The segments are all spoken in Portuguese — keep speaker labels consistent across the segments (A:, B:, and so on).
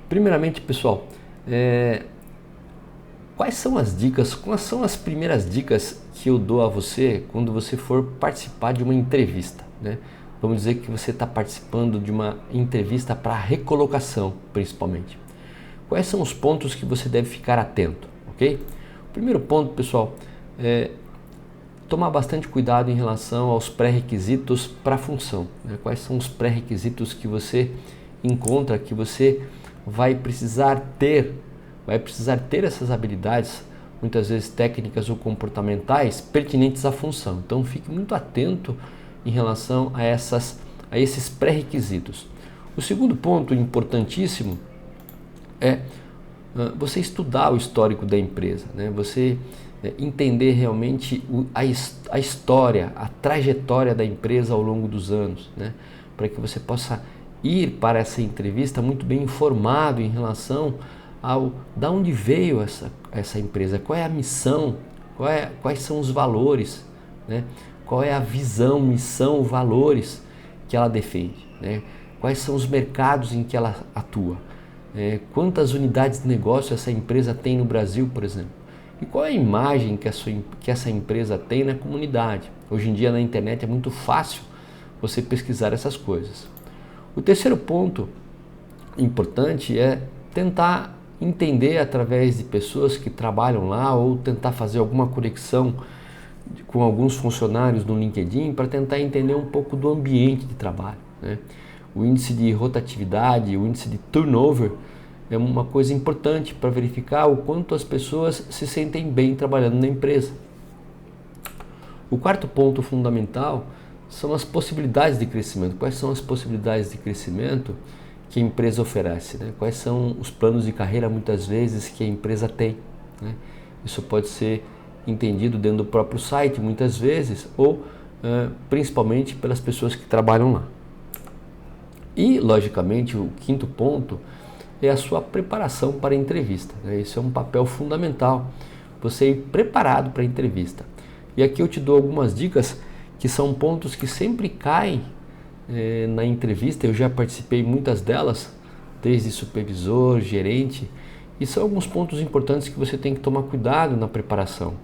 A: Primeiramente, pessoal, quais são as dicas, quais são as primeiras dicas que eu dou a você quando você for participar de uma entrevista, né? Vamos dizer que você está participando de uma entrevista para recolocação, principalmente. Quais são os pontos que você deve ficar atento, ok? O primeiro ponto, pessoal, é tomar bastante cuidado em relação aos pré-requisitos para a função, né? Quais são os pré-requisitos que você encontra, que você vai precisar ter essas habilidades, muitas vezes técnicas ou comportamentais, pertinentes à função. Então fique muito atento em relação a esses pré-requisitos. O segundo ponto importantíssimo é você estudar o histórico da empresa, né? Você entender realmente a história, a trajetória da empresa ao longo dos anos, né? Para que você possa ir para essa entrevista muito bem informado em relação da onde veio essa empresa, qual é a missão, quais são os valores, né? Qual é a visão, missão, valores que ela defende, né? Quais são os mercados em que ela atua, quantas unidades de negócio essa empresa tem no Brasil, por exemplo, e qual é a imagem que essa empresa tem na comunidade. Hoje em dia na internet é muito fácil você pesquisar essas coisas. O terceiro ponto importante é tentar entender através de pessoas que trabalham lá ou tentar fazer alguma conexão com alguns funcionários no LinkedIn para tentar entender um pouco do ambiente de trabalho, né? O índice de rotatividade, o índice de turnover é uma coisa importante para verificar o quanto as pessoas se sentem bem trabalhando na empresa. O quarto ponto fundamental são as possibilidades de crescimento. Quais são as possibilidades de crescimento que a empresa oferece, né? Quais são os planos de carreira muitas vezes que a empresa tem, né? Isso pode ser entendido dentro do próprio site muitas vezes ou principalmente pelas pessoas que trabalham lá. E logicamente o quinto ponto é a sua preparação para a entrevista, né? Isso é um papel fundamental, você ir preparado para a entrevista. E aqui eu te dou algumas dicas que são pontos que sempre caem na entrevista. Eu já participei muitas delas, desde supervisor, gerente, e são alguns pontos importantes que você tem que tomar cuidado na preparação.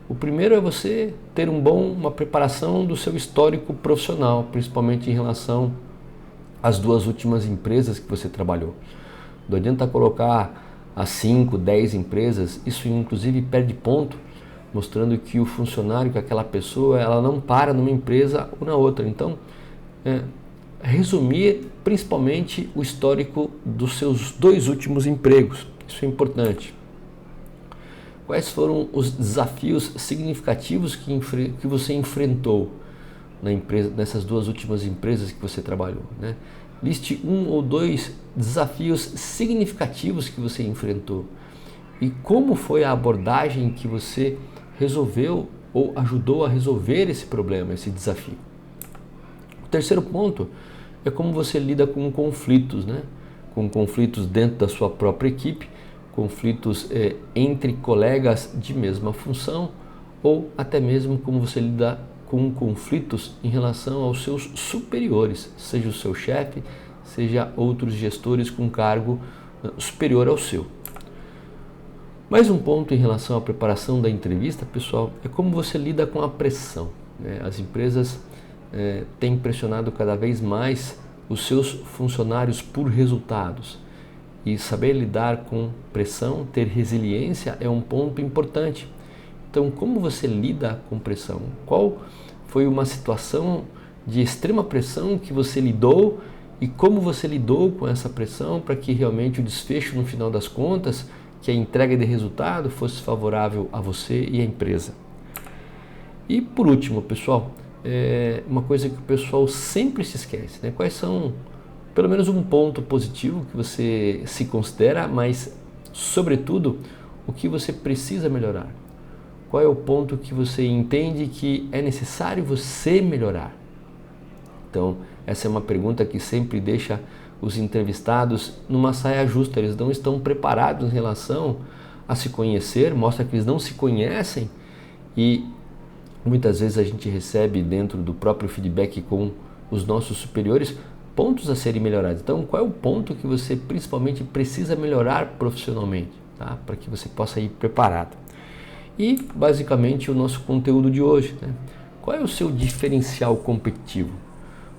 A: O primeiro é você ter uma preparação do seu histórico profissional, principalmente em relação às 2 últimas empresas que você trabalhou. Não adianta colocar as 5, 10 empresas, isso inclusive perde ponto, mostrando que o funcionário, que aquela pessoa, ela não para numa empresa ou na outra. Então, resumir principalmente o histórico dos seus 2 últimos empregos, isso é importante. Quais foram os desafios significativos que você enfrentou na empresa, nessas 2 últimas empresas que você trabalhou, né? Liste 1 ou 2 desafios significativos que você enfrentou e como foi a abordagem que você resolveu ou ajudou a resolver esse problema, esse desafio. O terceiro ponto é como você lida com conflitos, né? Com conflitos dentro da sua própria equipe, conflitos entre colegas de mesma função ou até mesmo como você lida com conflitos em relação aos seus superiores, seja o seu chefe, seja outros gestores com cargo superior ao seu. Mais um ponto em relação à preparação da entrevista, pessoal, é como você lida com a pressão, né? As empresas têm pressionado cada vez mais os seus funcionários por resultados. E saber lidar com pressão, ter resiliência é um ponto importante. Então, como você lida com pressão? Qual foi uma situação de extrema pressão que você lidou e como você lidou com essa pressão para que realmente o desfecho, no final das contas, que a entrega de resultado fosse favorável a você e à empresa? E por último, pessoal, uma coisa que o pessoal sempre se esquece, né? Quais são pelo menos um ponto positivo que você se considera, mas sobretudo o que você precisa melhorar? Qual é o ponto que você entende que é necessário você melhorar? Então, essa é uma pergunta que sempre deixa os entrevistados numa saia justa. Eles não estão preparados em relação a se conhecer, mostra que eles não se conhecem e muitas vezes a gente recebe dentro do próprio feedback com os nossos superiores pontos a serem melhorados. Então, qual é o ponto que você principalmente precisa melhorar profissionalmente, tá? Para que você possa ir preparado. E, basicamente, o nosso conteúdo de hoje, né? Qual é o seu diferencial competitivo?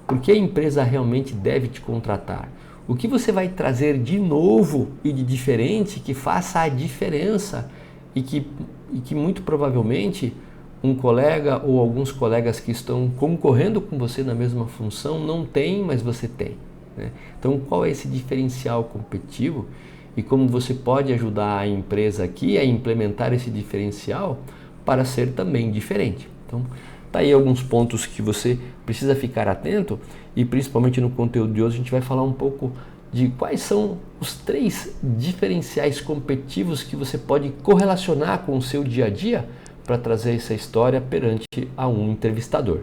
A: Por que a empresa realmente deve te contratar? O que você vai trazer de novo e de diferente que faça a diferença e que muito provavelmente um colega ou alguns colegas que estão concorrendo com você na mesma função não tem, mas você tem, né? Então, qual é esse diferencial competitivo e como você pode ajudar a empresa aqui a implementar esse diferencial para ser também diferente? Então, tá aí alguns pontos que você precisa ficar atento e principalmente no conteúdo de hoje a gente vai falar um pouco de quais são os 3 diferenciais competitivos que você pode correlacionar com o seu dia a dia para trazer essa história perante a um entrevistador.